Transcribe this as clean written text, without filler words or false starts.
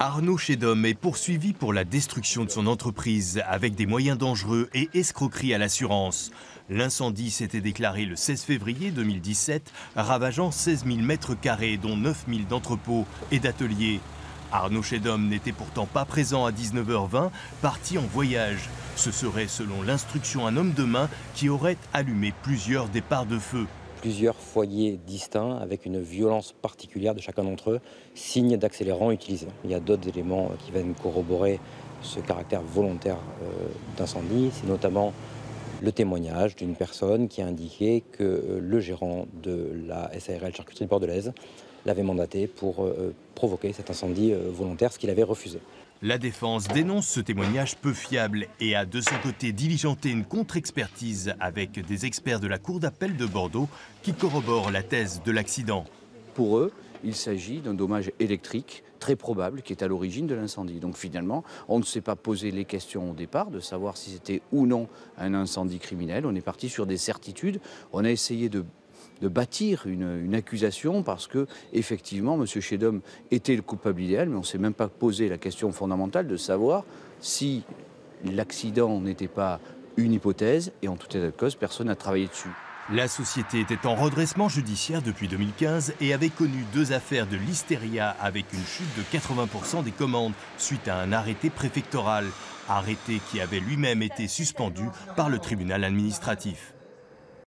Arnaud Chédom est poursuivi pour la destruction de son entreprise avec des moyens dangereux et escroquerie à l'assurance. L'incendie s'était déclaré le 16 février 2017, ravageant 16 000 m², dont 9 000 d'entrepôts et d'ateliers. Arnaud Chédom n'était pourtant pas présent à 19h20, parti en voyage. Ce serait, selon l'instruction, un homme de main qui aurait allumé plusieurs départs de feu. Plusieurs foyers distincts avec une violence particulière de chacun d'entre eux, signe d'accélérant utilisé. Il y a d'autres éléments qui viennent corroborer ce caractère volontaire d'incendie. C'est notamment le témoignage d'une personne qui a indiqué que le gérant de la SARL Charcuterie Bordelaise l'avait mandaté pour provoquer cet incendie volontaire, ce qu'il avait refusé. La défense dénonce ce témoignage peu fiable et a de son côté diligenté une contre-expertise avec des experts de la Cour d'appel de Bordeaux qui corroborent la thèse de l'accident. Pour eux, il s'agit d'un dommage électrique très probable qui est à l'origine de l'incendie. Donc finalement, on ne s'est pas posé les questions au départ de savoir si c'était ou non un incendie criminel. On est parti sur des certitudes. On a essayé de bâtir une accusation parce que, effectivement, M. Chédom était le coupable idéal, mais on ne s'est même pas posé la question fondamentale de savoir si l'accident n'était pas une hypothèse, et en tout état de cause, personne n'a travaillé dessus. La société était en redressement judiciaire depuis 2015 et avait connu 2 affaires de listeria avec une chute de 80% des commandes suite à un arrêté préfectoral. Arrêté qui avait lui-même été suspendu par le tribunal administratif.